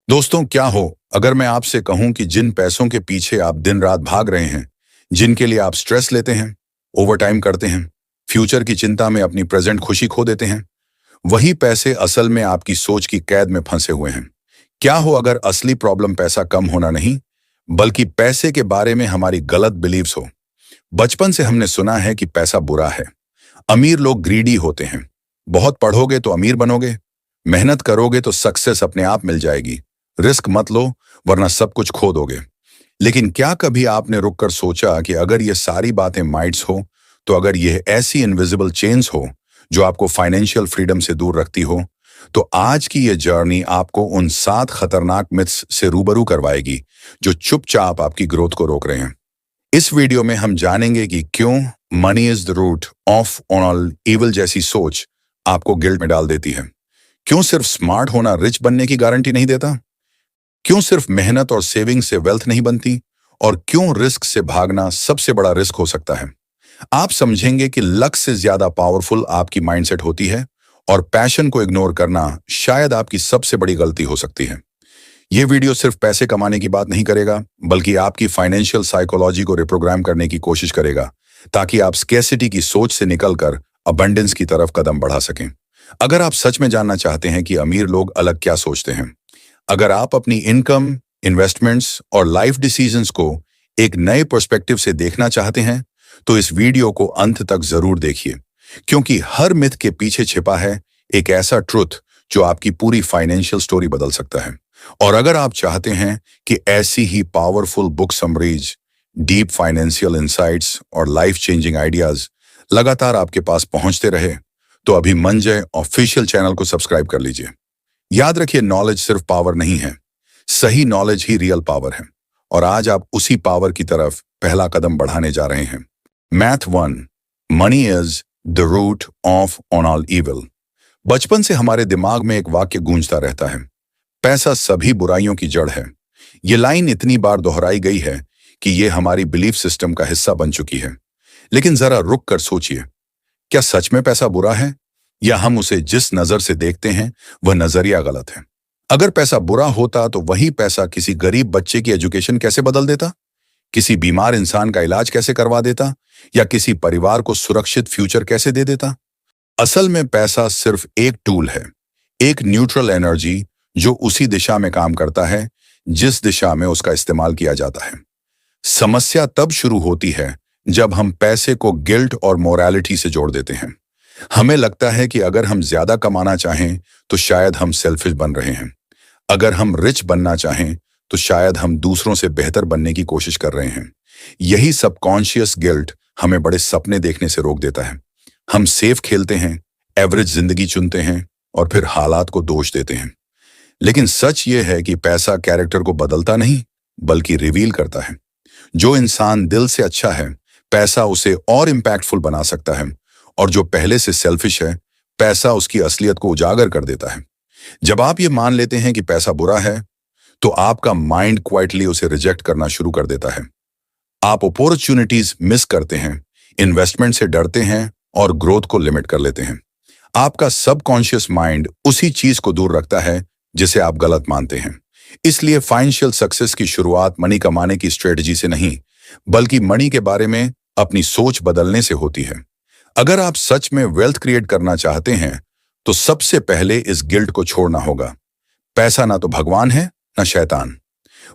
दोस्तों, क्या हो अगर मैं आपसे कहूं कि जिन पैसों के पीछे आप दिन रात भाग रहे हैं, जिनके लिए आप स्ट्रेस लेते हैं, ओवरटाइम करते हैं, फ्यूचर की चिंता में अपनी प्रेजेंट खुशी खो देते हैं, वही पैसे असल में आपकी सोच की कैद में फंसे हुए हैं। क्या हो अगर असली प्रॉब्लम पैसा कम होना नहीं, बल्कि पैसे के बारे में हमारी गलत बिलीव्स हो। बचपन से हमने सुना है कि पैसा बुरा है। अमीर लोग ग्रीडी होते हैं। बहुत पढ़ोगे तो अमीर बनोगे, मेहनत करोगे तो सक्सेस अपने आप मिल जाएगी, रिस्क मत लो वरना सब कुछ खो दोगे। लेकिन क्या कभी आपने रुककर सोचा कि अगर ये सारी बातें माइट्स हो, तो अगर ये ऐसी इनविजिबल चेन्स हो जो आपको फाइनेंशियल फ्रीडम से दूर रखती हो, तो आज की ये जर्नी आपको उन 7 खतरनाक मिथ्स से रूबरू करवाएगी जो चुपचाप आपकी ग्रोथ को रोक रहे हैं। इस वीडियो में हम जानेंगे कि क्यों money is the root of all evil जैसी सोच आपको गिल्ट में डाल देती है। क्यों सिर्फ स्मार्ट होना रिच बनने की गारंटी नहीं देता, क्यों सिर्फ मेहनत और सेविंग से वेल्थ नहीं बनती, और क्यों रिस्क से भागना सबसे बड़ा रिस्क हो सकता है। आप समझेंगे कि लक से ज्यादा पावरफुल आपकी माइंडसेट होती है और पैशन को इग्नोर करना शायद आपकी सबसे बड़ी गलती हो सकती है। यह वीडियो सिर्फ पैसे कमाने की बात नहीं करेगा, बल्कि आपकी फाइनेंशियल साइकोलॉजी को रिप्रोग्राम करने की कोशिश करेगा, ताकि आप स्केर्सिटी की सोच से निकलकर अबंडेंस की तरफ कदम बढ़ा सकें। अगर आप सच में जानना चाहते हैं कि अमीर लोग अलग क्या सोचते हैं, अगर आप अपनी इनकम, इन्वेस्टमेंट्स और लाइफ डिसीजंस को एक नए पर्सपेक्टिव से देखना चाहते हैं, तो इस वीडियो को अंत तक जरूर देखिए, क्योंकि हर मिथ के पीछे छिपा है एक ऐसा ट्रुथ जो आपकी पूरी फाइनेंशियल स्टोरी बदल सकता है। और अगर आप चाहते हैं कि ऐसी ही powerful book summaries, deep financial insights और लाइफ चेंजिंग आइडियाज लगातार आपके पास पहुंचते रहे, तो अभी मंजय ऑफिशियल चैनल को सब्सक्राइब कर लीजिए। याद रखिए, नॉलेज सिर्फ पावर नहीं है, सही नॉलेज ही रियल पावर है। और आज आप उसी पावर की तरफ पहला कदम बढ़ाने जा रहे हैं। Myth 1, money is the root of all evil. बचपन से हमारे दिमाग में एक वाक्य गूंजता रहता है, पैसा सभी बुराइयों की जड़ है। ये लाइन इतनी बार दोहराई गई है कि ये हमारी बिलीफ सिस्टम का हिस्सा बन चुकी है। लेकिन जरा रुक कर सोचिए, क्या सच में पैसा बुरा है, या हम उसे जिस नजर से देखते हैं वह नजरिया गलत है? अगर पैसा बुरा होता तो वही पैसा किसी गरीब बच्चे की एजुकेशन कैसे बदल देता, किसी बीमार इंसान का इलाज कैसे करवा देता, या किसी परिवार को सुरक्षित फ्यूचर कैसे दे देता? असल में पैसा सिर्फ एक टूल है, एक न्यूट्रल एनर्जी जो उसी दिशा में काम करता है जिस दिशा में उसका इस्तेमाल किया जाता है। समस्या तब शुरू होती है जब हम पैसे को गिल्ट और मोरालिटी से जोड़ देते हैं। हमें लगता है कि अगर हम ज्यादा कमाना चाहें तो शायद हम सेल्फिश बन रहे हैं। अगर हम रिच बनना चाहें तो शायद हम दूसरों से बेहतर बनने की कोशिश कर रहे हैं। यही सबकॉन्शियस गिल्ट हमें बड़े सपने देखने से रोक देता है। हम सेफ खेलते हैं, एवरेज जिंदगी चुनते हैं और फिर हालात को दोष देते हैं। लेकिन सच ये है कि पैसा कैरेक्टर को बदलता नहीं, बल्कि रिवील करता है। जो इंसान दिल से अच्छा है, पैसा उसे और इम्पैक्टफुल बना सकता है, और जो पहले से सेल्फिश है, पैसा उसकी असलियत को उजागर कर देता है। जब आप ये मान लेते हैं कि पैसा बुरा है, तो आपका माइंड क्वाइटली उसे रिजेक्ट करना शुरू कर देता है। आप अपॉर्चुनिटीज मिस करते हैं, इन्वेस्टमेंट से डरते हैं और ग्रोथ को लिमिट कर लेते हैं। आपका सबकॉन्शियस माइंड उसी चीज को दूर रखता है जिसे आप गलत मानते हैं। इसलिए फाइनेंशियल सक्सेस की शुरुआत मनी कमाने की स्ट्रेटजी से नहीं, बल्कि मनी के बारे में अपनी सोच बदलने से होती है। अगर आप सच में वेल्थ क्रिएट करना चाहते हैं, तो सबसे पहले इस गिल्ट को छोड़ना होगा। पैसा ना तो भगवान है, ना शैतान।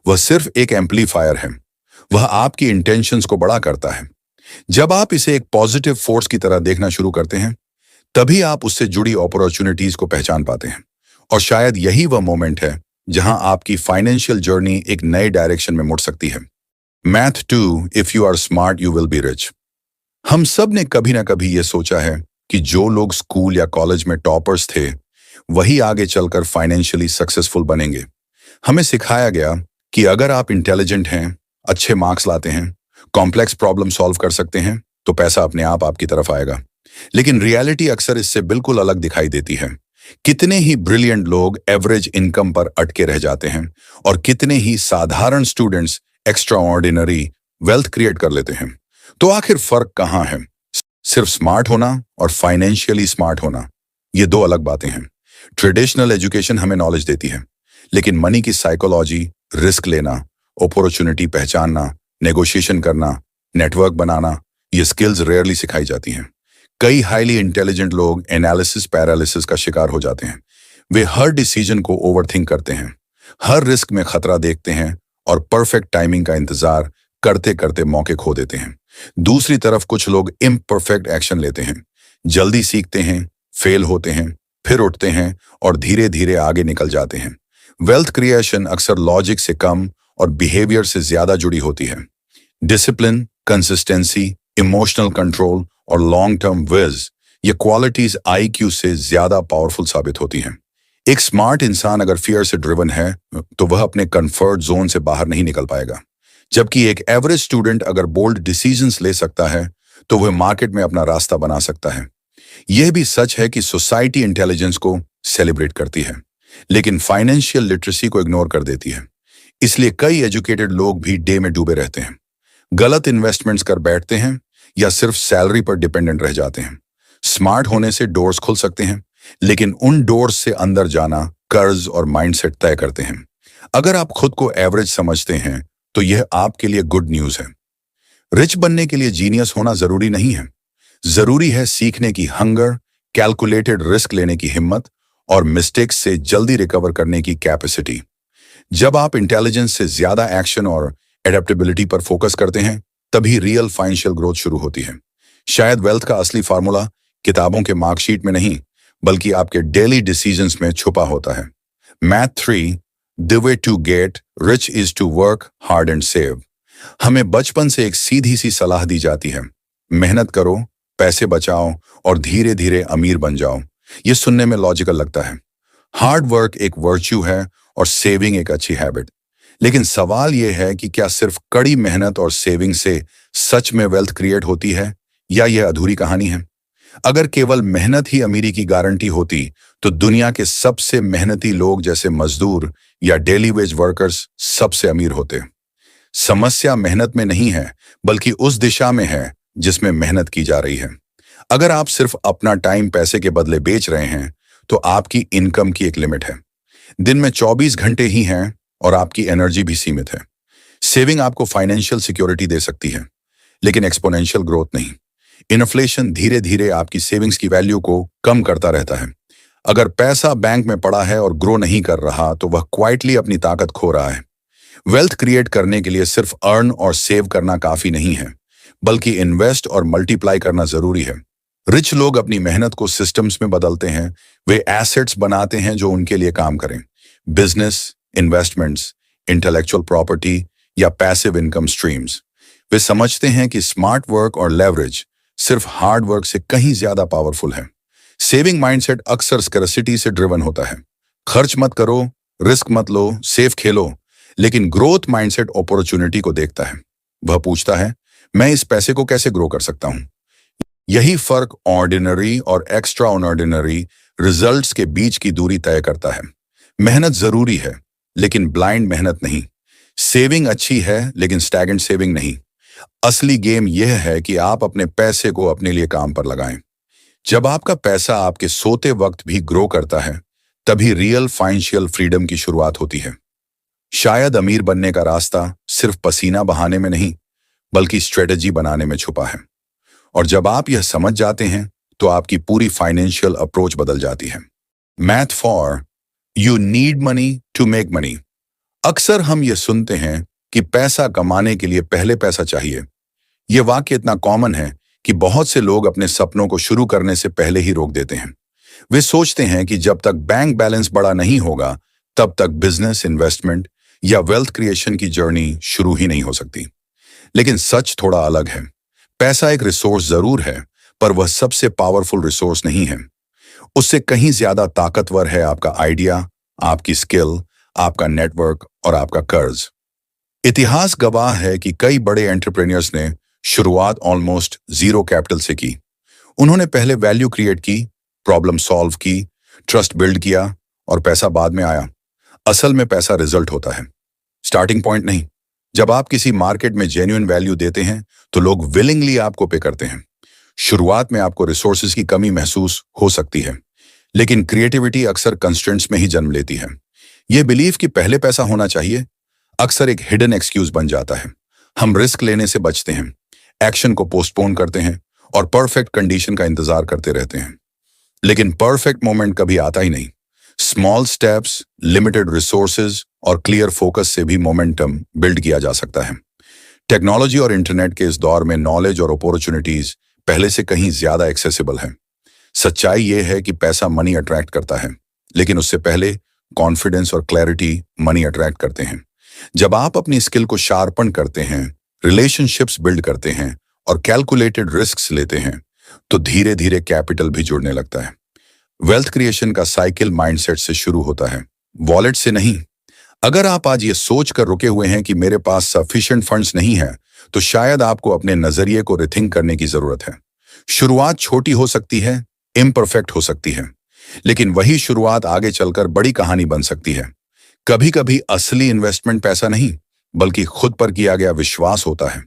वह सिर्फ एक एम्पलीफायर है। वह आपकी इंटेंशंस को बड़ा करता है। जब आप इसे एक पॉजिटिव फोर्स की तरह देखना शुरू करते हैं, तभी आप उससे जुड़ी अपॉर्चुनिटीज को पहचान पाते हैं। और शायद यही वह मोमेंट है जहां आपकी फाइनेंशियल जर्नी एक नए डायरेक्शन में मुड़ सकती है। Myth 2, if you are smart you will be rich. हम सब ने कभी ना कभी ये सोचा है कि जो लोग स्कूल या कॉलेज में टॉपर्स थे, वही आगे चलकर फाइनेंशियली सक्सेसफुल बनेंगे। हमें सिखाया गया कि अगर आप इंटेलिजेंट हैं, अच्छे मार्क्स लाते हैं, कॉम्प्लेक्स प्रॉब्लम सॉल्व कर सकते हैं, तो पैसा अपने आप आपकी तरफ आएगा। लेकिन रियलिटी अक्सर इससे बिल्कुल अलग दिखाई देती है। कितने ही ब्रिलियंट लोग एवरेज इनकम पर अटके रह जाते हैं, और कितने ही साधारण students extra ordinary wealth create कर लेते हैं। तो आखिर फर्क कहाँ है? सिर्फ स्मार्ट होना और फाइनेंशियली स्मार्ट होना, ये दो अलग बातें हैं। ट्रेडिशनल एजुकेशन हमें नॉलेज देती है, लेकिन मनी की साइकोलॉजी, रिस्क लेना, अपॉर्चुनिटी पहचानना, नेगोशिएशन करना, नेटवर्क बनाना, ये स्किल्स रेयरली सिखाई जाती हैं। कई हाईली इंटेलिजेंट लोग एनालिसिस पैरालिसिस का शिकार हो जाते हैं। वे हर डिसीजन को ओवरथिंक करते हैं, हर रिस्क में खतरा देखते हैं और परफेक्ट टाइमिंग का इंतजार करते करते मौके खो देते हैं। दूसरी तरफ कुछ लोग इम्परफेक्ट एक्शन लेते हैं, जल्दी सीखते हैं, फेल होते हैं, फिर उठते हैं और धीरे धीरे आगे निकल जाते हैं। वेल्थ क्रिएशन अक्सर लॉजिक से कम और बिहेवियर से ज्यादा जुड़ी होती है। डिसिप्लिन, कंसिस्टेंसी, इमोशनल कंट्रोल और लॉन्ग टर्म विज, ये क्वालिटीज आईक्यू से ज्यादा पावरफुल साबित होती हैं। एक स्मार्ट इंसान अगर फियर से ड्रिवन है तो वह अपने कंफर्ट जोन से बाहर नहीं निकल पाएगा, जबकि एक एवरेज स्टूडेंट अगर बोल्ड डिसीजंस ले सकता है तो वह मार्केट में अपना रास्ता बना सकता है। यह भी सच है कि सोसाइटी इंटेलिजेंस को सेलिब्रेट करती है, लेकिन फाइनेंशियल लिटरेसी को इग्नोर कर देती है। इसलिए कई एजुकेटेड लोग भी डे में डूबे रहते हैं, गलत इन्वेस्टमेंट्स कर बैठते हैं या सिर्फ सैलरी पर डिपेंडेंट रह जाते हैं। स्मार्ट होने से डोर्स खुल सकते हैं, लेकिन उन डोर्स से अंदर जाना कर्ज और माइंडसेट तय करते हैं। अगर आप खुद को एवरेज समझते हैं तो यह आपके लिए गुड न्यूज है। रिच बनने के लिए जीनियस होना जरूरी नहीं है। जरूरी है सीखने की हंगर, कैलकुलेटेड रिस्क लेने की हिम्मत और मिस्टेक्स से जल्दी रिकवर करने की कैपेसिटी। जब आप इंटेलिजेंस से ज्यादा एक्शन और एडेप्टेबिलिटी पर फोकस करते हैं, तभी रियल फाइनेंशियल ग्रोथ शुरू होती है। शायद वेल्थ का असली फार्मूला किताबों के मार्कशीट में नहीं, बल्कि आपके डेली डिसीजंस में छुपा होता है। Myth 3, the way to get rich is to work hard and save. हमें बचपन से एक सीधी सी सलाह दी जाती है, मेहनत करो, पैसे बचाओ और धीरे धीरे अमीर बन जाओ। ये सुनने में लॉजिकल लगता है। हार्ड वर्क एक वर्च्यू है और सेविंग एक अच्छी हैबिट। लेकिन सवाल यह है कि क्या सिर्फ कड़ी मेहनत और सेविंग से सच में वेल्थ क्रिएट होती है, या यह अधूरी कहानी है? अगर केवल मेहनत ही अमीरी की गारंटी होती तो दुनिया के सबसे मेहनती लोग जैसे मजदूर या डेली वेज वर्कर्स सबसे अमीर होते। समस्या मेहनत में नहीं है, बल्कि उस दिशा में है जिसमें मेहनत की जा रही है। अगर आप सिर्फ अपना टाइम पैसे के बदले बेच रहे हैं तो आपकी इनकम की एक लिमिट है। दिन में 24 घंटे ही हैं और आपकी एनर्जी भी सीमित है। सेविंग आपको फाइनेंशियल सिक्योरिटी दे सकती है, लेकिन एक्सपोनेंशियल ग्रोथ नहीं। इन्फ्लेशन धीरे धीरे आपकी सेविंग्स की वैल्यू को कम करता रहता है। अगर पैसा बैंक में पड़ा है और ग्रो नहीं कर रहा तो वह क्वाइटली अपनी ताकत खो रहा है। वेल्थ क्रिएट करने के लिए सिर्फ अर्न और सेव करना काफी नहीं है, बल्कि इन्वेस्ट और मल्टीप्लाई करना जरूरी है। रिच लोग अपनी मेहनत को सिस्टम्स में बदलते हैं। वे एसेट्स बनाते हैं जो उनके लिए काम करें। बिजनेस, इन्वेस्टमेंट्स, इंटेलेक्चुअल प्रॉपर्टी या पैसिव इनकम स्ट्रीम्स। वे समझते हैं कि स्मार्ट वर्क और लेवरेज सिर्फ हार्ड वर्क से कहीं ज्यादा पावरफुल है। सेविंग माइंडसेट अक्सर स्कैर्सिटी से ड्रिवन होता है। खर्च मत करो, रिस्क मत लो, सेफ खेलो। लेकिन ग्रोथ माइंडसेट अपॉर्चुनिटी को देखता है। वह पूछता है, मैं इस पैसे को कैसे ग्रो कर सकता हूं? यही फर्क ऑर्डिनरी और एक्स्ट्रा ऑर्डिनरी रिजल्ट्स के बीच की दूरी तय करता है। मेहनत जरूरी है, लेकिन ब्लाइंड मेहनत नहीं। सेविंग अच्छी है, लेकिन स्टैगनेंट सेविंग नहीं। असली गेम यह है कि आप अपने पैसे को अपने लिए काम पर लगाएं। जब आपका पैसा आपके सोते वक्त भी ग्रो करता है, तभी रियल फाइनेंशियल फ्रीडम की शुरुआत होती है। शायद अमीर बनने का रास्ता सिर्फ पसीना बहाने में नहीं, बल्कि स्ट्रेटजी बनाने में छुपा है। और जब आप यह समझ जाते हैं तो आपकी पूरी फाइनेंशियल अप्रोच बदल जाती है। Myth 4, you need money to make money. अक्सर हम ये सुनते हैं कि पैसा कमाने के लिए पहले पैसा चाहिए। यह वाक्य इतना कॉमन है कि बहुत से लोग अपने सपनों को शुरू करने से पहले ही रोक देते हैं। वे सोचते हैं कि जब तक बैंक बैलेंस बड़ा नहीं होगा, तब तक बिजनेस, इन्वेस्टमेंट या वेल्थ क्रिएशन की जर्नी शुरू ही नहीं हो सकती। लेकिन सच थोड़ा अलग है। पैसा एक रिसोर्स जरूर है, पर वह सबसे पावरफुल रिसोर्स नहीं है। उससे कहीं ज्यादा ताकतवर है आपका आइडिया, आपकी स्किल, आपका नेटवर्क और आपका कर्ज। इतिहास गवाह है कि कई बड़े एंटरप्रेन्योर्स ने शुरुआत ऑलमोस्ट जीरो कैपिटल से की। उन्होंने पहले वैल्यू क्रिएट की, प्रॉब्लम सॉल्व की, ट्रस्ट बिल्ड किया और पैसा बाद में आया। असल में पैसा रिजल्ट होता है, स्टार्टिंग पॉइंट नहीं। जब आप किसी मार्केट में जेन्युइन वैल्यू देते हैं तो लोग विलिंगली आपको पे करते हैं। शुरुआत में आपको रिसोर्सेज की कमी महसूस हो सकती है, लेकिन क्रिएटिविटी अक्सर कंस्ट्रेंट्स में ही जन्म लेती है। यह बिलीव कि पहले पैसा होना चाहिए अक्सर एक हिडन एक्सक्यूज बन जाता है। हम रिस्क लेने से बचते हैं, एक्शन को पोस्टपोन करते हैं और परफेक्ट कंडीशन का इंतजार करते रहते हैं। लेकिन परफेक्ट मोमेंट कभी आता ही नहीं। स्मॉल स्टेप्स, लिमिटेड रिसोर्सेज और क्लियर फोकस से भी मोमेंटम बिल्ड किया जा सकता है। टेक्नोलॉजी और इंटरनेट के इस दौर में नॉलेज और अपॉर्चुनिटीज पहले से कहीं ज्यादा एक्सेसिबल है। सच्चाई यह है कि पैसा मनी अट्रैक्ट करता है, लेकिन उससे पहले कॉन्फिडेंस और क्लैरिटी मनी अट्रैक्ट करते हैं। जब आप अपनी स्किल को शार्पन करते हैं, रिलेशनशिप्स बिल्ड करते हैं और कैलकुलेटेड रिस्क्स लेते हैं, तो धीरे धीरे कैपिटल भी जुड़ने लगता है। वेल्थ क्रिएशन का साइकिल माइंडसेट से शुरू होता है, वॉलेट से नहीं। अगर आप आज ये सोच कर रुके हुए हैं कि मेरे पास सफिशिएंट फंड्स नहीं है, तो शायद आपको अपने नजरिए को रिथिंक करने की जरूरत है। शुरुआत छोटी हो सकती है, इम्परफेक्ट हो सकती है, लेकिन वही शुरुआत आगे चलकर बड़ी कहानी बन सकती है। कभी कभी असली इन्वेस्टमेंट पैसा नहीं, बल्कि खुद पर किया गया विश्वास होता है।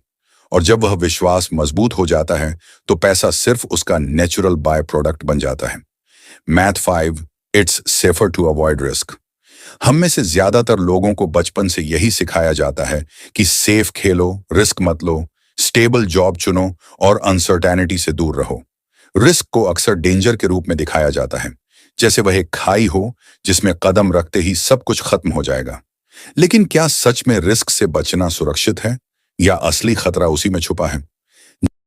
और जब वह विश्वास मजबूत हो जाता है, तो पैसा सिर्फ उसका नेचुरल बाय प्रोडक्ट बन जाता है। Myth 5, it's safer to avoid risk. हम में से ज्यादातर लोगों को बचपन से यही सिखाया जाता है कि सेफ खेलो, रिस्क मत लो, स्टेबल जॉब चुनो और अनसर्टेनिटी से दूर रहो। रिस्क को अक्सर डेंजर के रूप में दिखाया जाता है, जैसे वह एक खाई हो जिसमें कदम रखते ही सब कुछ खत्म हो जाएगा। लेकिन क्या सच में रिस्क से बचना सुरक्षित है, या असली खतरा उसी में छुपा है?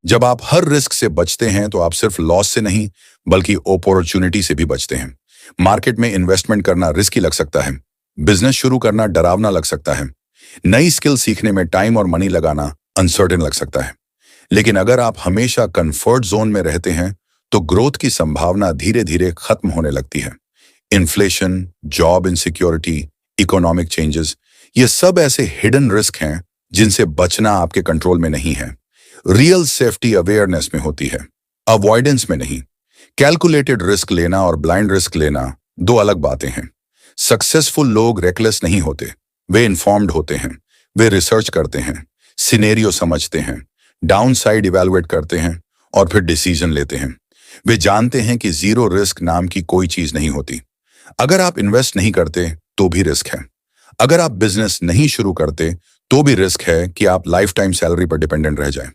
जब आप हर रिस्क से बचते हैं, तो आप सिर्फ लॉस से नहीं, बल्कि अपॉर्चुनिटी से भी बचते हैं। मार्केट में इन्वेस्टमेंट करना रिस्की लग सकता है, बिजनेस शुरू करना डरावना लग सकता है, नई स्किल सीखने में टाइम और मनी लगाना अनसर्टेन लग सकता है। लेकिन अगर आप हमेशा कंफर्ट जोन में रहते हैं, तो ग्रोथ की संभावना धीरे धीरे खत्म होने लगती है। Inflation, job insecurity, economic changes, ये सब ऐसे हिडन रिस्क हैं जिनसे बचना आपके कंट्रोल में नहीं है। रियल सेफ्टी अवेयरनेस में होती है, अवॉइडेंस में नहीं। कैलकुलेटेड रिस्क लेना और ब्लाइंड रिस्क लेना दो अलग बातें हैं। सक्सेसफुल लोग रेकलेस नहीं होते, वे इन्फॉर्म्ड होते हैं। वे रिसर्च करते हैं, सिनेरियो समझते हैं, डाउन साइड इवेलुएट करते हैं और फिर डिसीजन लेते हैं। वे जानते हैं कि जीरो रिस्क नाम की कोई चीज नहीं होती। अगर आप इन्वेस्ट नहीं करते तो भी रिस्क है। अगर आप बिजनेस नहीं शुरू करते तो भी रिस्क है कि आप लाइफ टाइम सैलरी पर डिपेंडेंट रह जाएं।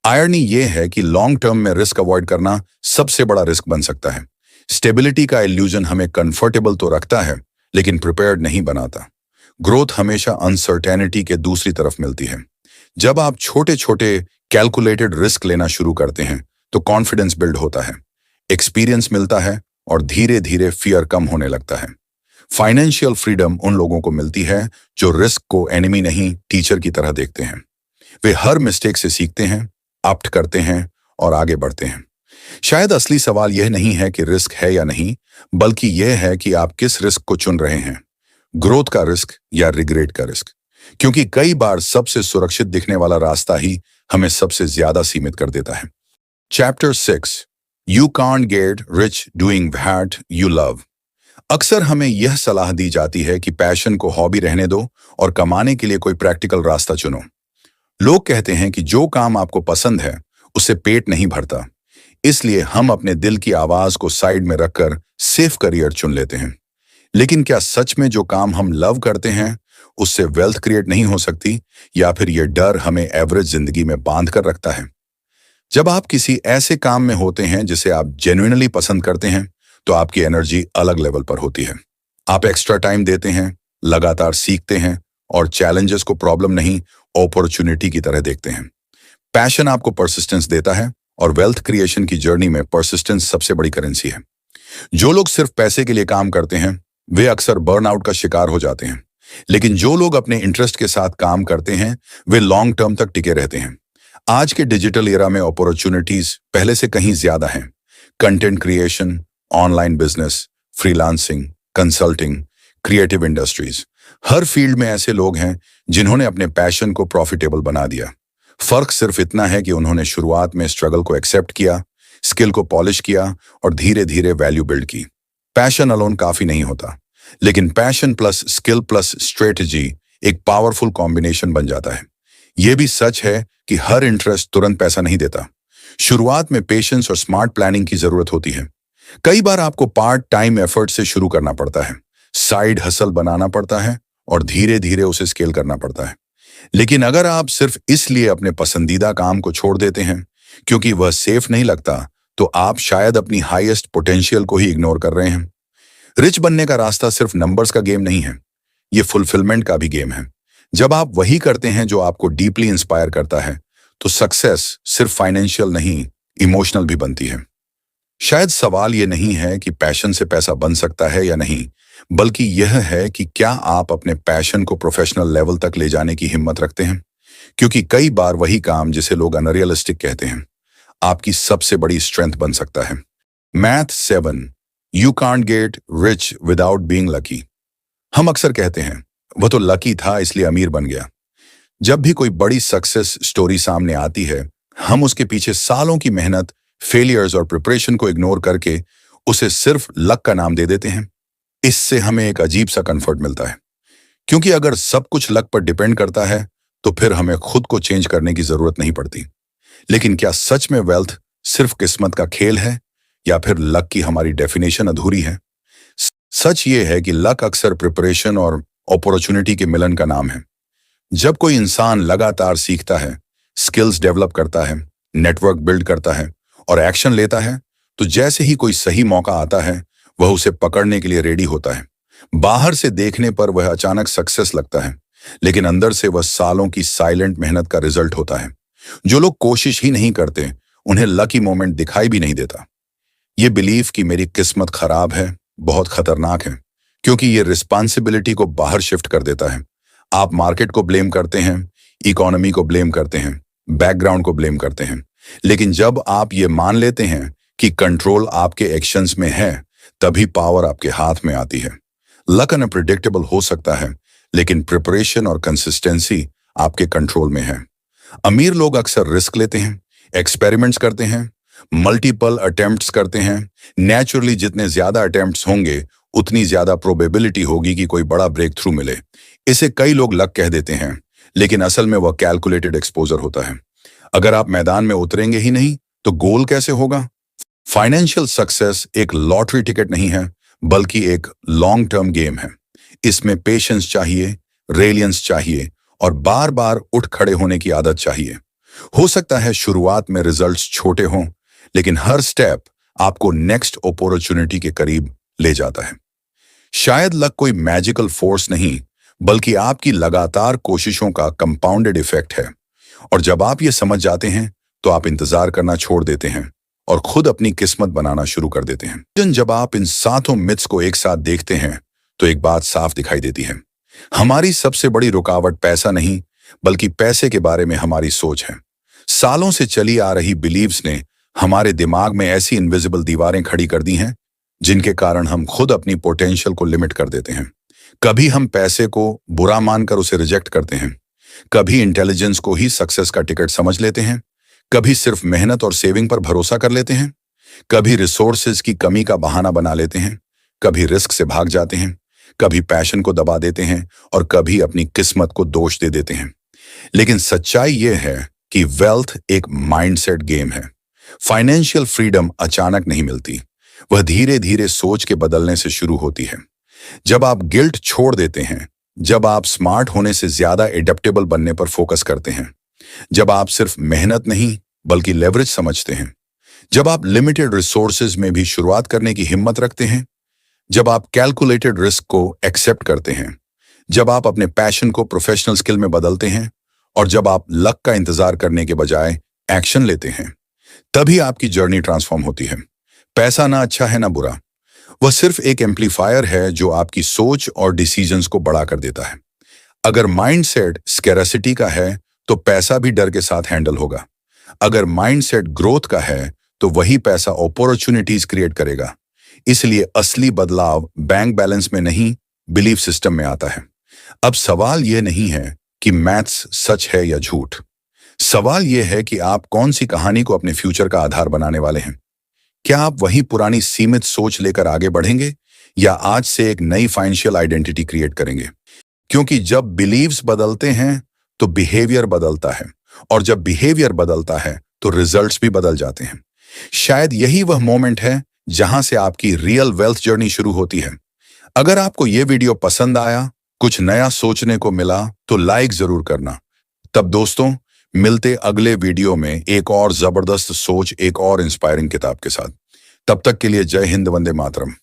आयरनी यह है कि लॉन्ग टर्म में रिस्क अवॉइड करना सबसे बड़ा रिस्क बन सकता है। स्टेबिलिटी का इल्यूजन हमें कंफर्टेबल तो रखता है, लेकिन प्रिपेयर्ड नहीं बनाता। ग्रोथ हमेशा अनसर्टेनिटी के दूसरी तरफ मिलती है। जब आप छोटे छोटे कैलकुलेटेड रिस्क लेना शुरू करते हैं, तो कॉन्फिडेंस बिल्ड होता है, एक्सपीरियंस मिलता है और धीरे धीरे फियर कम होने लगता है। फाइनेंशियल फ्रीडम उन लोगों को मिलती है जो रिस्क को एनिमी नहीं, टीचर की तरह देखते हैं। वे हर मिस्टेक से सीखते हैं, ऑप्ट करते हैं और आगे बढ़ते हैं। शायद असली सवाल यह नहीं है कि रिस्क है या नहीं, बल्कि यह है कि आप किस रिस्क को चुन रहे हैं, ग्रोथ का रिस्क या रिग्रेट का रिस्क। क्योंकि कई बार सबसे सुरक्षित दिखने वाला रास्ता ही हमें सबसे ज्यादा सीमित कर देता है। Chapter 6, you can't get rich doing that you love. अक्सर हमें यह सलाह दी जाती है कि पैशन को हॉबी रहने दो और कमाने के लिए कोई प्रैक्टिकल रास्ता चुनो। लोग कहते हैं कि जो काम आपको पसंद है उससे पेट नहीं भरता, इसलिए हम अपने दिल की आवाज को साइड में रखकर सेफ करियर चुन लेते हैं। लेकिन क्या सच में जो काम हम लव करते हैं उससे वेल्थ क्रिएट नहीं हो सकती, या फिर यह डर हमें एवरेज जिंदगी में बांध कर रखता है? जब आप किसी ऐसे काम में होते हैं जिसे आप जेन्युइनली पसंद करते हैं, तो आपकी एनर्जी अलग लेवल पर होती है। आप एक्स्ट्रा टाइम देते हैं, लगातार सीखते हैं और चैलेंजेस को प्रॉब्लम नहीं, अपॉर्चुनिटी की तरह देखते हैं। पैशन आपको परसिस्टेंस देता है और वेल्थ क्रिएशन की जर्नी में परसिस्टेंस सबसे बड़ी करेंसी है। जो लोग सिर्फ पैसे के लिए काम करते हैं, वे अक्सर बर्नआउट का शिकार हो जाते हैं। लेकिन जो लोग अपने इंटरेस्ट के साथ काम करते हैं, वे लॉन्ग टर्म तक टिके रहते हैं। आज के डिजिटल एरा में अपॉर्चुनिटीज पहले से कहीं ज्यादा हैं। Content creation, online business, freelancing, consulting, creative industries, हर फील्ड में ऐसे लोग हैं जिन्होंने अपने पैशन को प्रॉफिटेबल बना दिया। फर्क सिर्फ इतना है कि उन्होंने शुरुआत में स्ट्रगल को एक्सेप्ट किया, स्किल को पॉलिश किया और धीरे धीरे वैल्यू बिल्ड की। पैशन अलोन काफी नहीं होता, लेकिन passion plus skill plus strategy एक पावरफुल कॉम्बिनेशन बन जाता है। यह भी सच है कि हर इंटरेस्ट तुरंत पैसा नहीं देता। शुरुआत में पेशेंस और स्मार्ट प्लानिंग की जरूरत होती है। कई बार आपको पार्ट टाइम एफर्ट से शुरू करना पड़ता है, साइड हसल बनाना पड़ता है और धीरे धीरे उसे स्केल करना पड़ता है। लेकिन अगर आप सिर्फ इसलिए अपने पसंदीदा काम को छोड़ देते हैं क्योंकि वह सेफ नहीं लगता, तो आप शायद अपनी हाईएस्ट पोटेंशियल को ही इग्नोर कर रहे हैं। रिच बनने का रास्ता सिर्फ नंबर्स का गेम नहीं है, ये फुलफिलमेंट का भी गेम है। जब आप वही करते हैं जो आपको डीपली इंस्पायर करता है, तो सक्सेस सिर्फ फाइनेंशियल नहीं, इमोशनल भी बनती है। शायद सवाल यह नहीं है कि पैशन से पैसा बन सकता है या नहीं, बल्कि यह है कि क्या आप अपने पैशन को प्रोफेशनल लेवल तक ले जाने की हिम्मत रखते हैं। क्योंकि कई बार वही काम जिसे लोग अनरियलिस्टिक कहते हैं, आपकी सबसे बड़ी स्ट्रेंथ बन सकता है। Math 7, you can't get rich without being lucky. हम अक्सर कहते हैं वह तो लकी था इसलिए अमीर बन गया। जब भी कोई बड़ी सक्सेस स्टोरी सामने आती है, हम उसके पीछे सालों की मेहनत, फेलियर्स और प्रिपरेशन को इग्नोर करके उसे सिर्फ लक का नाम दे देते हैं। इससे हमें एक अजीब सा कंफर्ट मिलता है, क्योंकि अगर सब कुछ लक पर डिपेंड करता है तो फिर हमें खुद को चेंज करने की जरूरत नहीं पड़ती। लेकिन क्या सच में वेल्थ सिर्फ किस्मत का खेल है, या फिर लक की हमारी डेफिनेशन अधूरी है? सच ये है कि लक अक्सर प्रिपरेशन और अपॉर्चुनिटी के मिलन का नाम है। जब कोई इंसान लगातार सीखता है, स्किल्स डेवलप करता है, नेटवर्क बिल्ड करता है और एक्शन लेता है, तो जैसे ही कोई सही मौका आता है, वह उसे पकड़ने के लिए रेडी होता है। बाहर से देखने पर वह अचानक सक्सेस लगता है, लेकिन अंदर से वह सालों की साइलेंट मेहनत का रिजल्ट होता है। जो लोग कोशिश ही नहीं करते, उन्हें लकी मोमेंट दिखाई भी नहीं देता। ये बिलीफ कि मेरी किस्मत खराब है बहुत खतरनाक है, क्योंकि ये रिस्पॉन्सिबिलिटी को बाहर शिफ्ट कर देता है। आप मार्केट को ब्लेम करते हैं, इकोनॉमी को ब्लेम करते हैं, बैकग्राउंड को ब्लेम करते हैं। लेकिन जब आप ये मान लेते हैं कि कंट्रोल आपके एक्शंस में है, तभी पावर आपके हाथ में आती है। लक अनप्रेडिक्टेबल हो सकता है, लेकिन प्रिपरेशन और कंसिस्टेंसी आपके कंट्रोल में है। अमीर लोग अक्सर रिस्क लेते हैं, एक्सपेरिमेंट्स करते हैं, मल्टीपल अटेम्प्ट्स करते हैं। नेचुरली जितने ज्यादा अटेम्प्ट्स होंगे, उतनी ज्यादा प्रोबेबिलिटी होगी कि कोई बड़ा ब्रेक थ्रू मिले। इसे कई लोग लक कह देते हैं, लेकिन असल में वह कैलकुलेटेड एक्सपोजर होता है। अगर आप मैदान में उतरेंगे ही नहीं, तो गोल कैसे होगा? फाइनेंशियल सक्सेस एक लॉटरी टिकट नहीं है, बल्कि एक लॉन्ग टर्म गेम है। इसमें पेशेंस चाहिए, रेलियंस चाहिए और बार बार उठ खड़े होने की आदत चाहिए। हो सकता है शुरुआत में रिजल्ट्स छोटे हों, लेकिन हर स्टेप आपको नेक्स्ट अपॉर्चुनिटी के करीब ले जाता है। शायद लक कोई मैजिकल फोर्स नहीं, बल्कि आपकी लगातार कोशिशों का कंपाउंडेड इफेक्ट है। और जब आप ये समझ जाते हैं, तो आप इंतजार करना छोड़ देते हैं और खुद अपनी किस्मत बनाना शुरू कर देते हैं। जब आप इन सातों मिथ्स को एक साथ देखते हैं, तो एक बात साफ दिखाई देती है। हमारी सबसे बड़ी रुकावट पैसा नहीं, बल्कि पैसे के बारे में हमारी सोच है। सालों से चली आ रही बिलीव्स ने हमारे दिमाग में ऐसी इनविजिबल दीवारें खड़ी कर दी हैं, जिनके कारण हम खुद अपनी पोटेंशियल को लिमिट कर देते हैं। कभी हम पैसे को बुरा मानकर उसे रिजेक्ट करते हैं, कभी इंटेलिजेंस को ही सक्सेस का टिकट समझ लेते हैं, कभी सिर्फ मेहनत और सेविंग पर भरोसा कर लेते हैं, कभी रिसोर्सेज की कमी का बहाना बना लेते हैं, कभी रिस्क से भाग जाते हैं, कभी पैशन को दबा देते हैं और कभी अपनी किस्मत को दोष दे देते हैं। लेकिन सच्चाई यह है कि वेल्थ एक माइंडसेट गेम है। फाइनेंशियल फ्रीडम अचानक नहीं मिलती, वह धीरे धीरे सोच के बदलने से शुरू होती है। जब आप गिल्ट छोड़ देते हैं, जब आप स्मार्ट होने से ज्यादा एडेप्टेबल बनने पर फोकस करते हैं, जब आप सिर्फ मेहनत नहीं बल्कि लेवरेज समझते हैं, जब आप लिमिटेड रिसोर्सेज में भी शुरुआत करने की हिम्मत रखते हैं, जब आप कैलकुलेटेड रिस्क को एक्सेप्ट करते हैं, जब आप अपने पैशन को प्रोफेशनल स्किल में बदलते हैं और जब आप लक का इंतजार करने के बजाय एक्शन लेते हैं, तभी आपकी जर्नी ट्रांसफॉर्म होती है। पैसा ना अच्छा है ना बुरा, वह सिर्फ एक एम्पलीफायर है जो आपकी सोच और डिसीजंस को बड़ा कर देता है। अगर माइंडसेट स्कैरसिटी का है, तो पैसा भी डर के साथ हैंडल होगा। अगर माइंडसेट ग्रोथ का है, तो वही पैसा अपॉर्चुनिटीज क्रिएट करेगा। इसलिए असली बदलाव बैंक बैलेंस में नहीं, बिलीफ सिस्टम में आता है। अब सवाल यह नहीं है कि मैथ्स सच है या झूठ। सवाल यह है कि आप कौन सी कहानी को अपने फ्यूचर का आधार बनाने वाले हैं। क्या आप वही पुरानी सीमित सोच लेकर आगे बढ़ेंगे, या आज से एक नई फाइनेंशियल आइडेंटिटी क्रिएट करेंगे? क्योंकि जब बिलीव्स बदलते हैं, तो बिहेवियर बदलता है, और जब बिहेवियर बदलता है, तो रिजल्ट्स भी बदल जाते हैं। शायद यही वह मोमेंट है जहां से आपकी रियल वेल्थ जर्नी शुरू होती है। अगर आपको ये वीडियो पसंद आया, कुछ नया सोचने को मिला, तो लाइक जरूर करना। तब दोस्तों, मिलते अगले वीडियो में एक और जबरदस्त सोच, एक और इंस्पायरिंग किताब के साथ। तब तक के लिए जय हिंद, वंदे मातरम।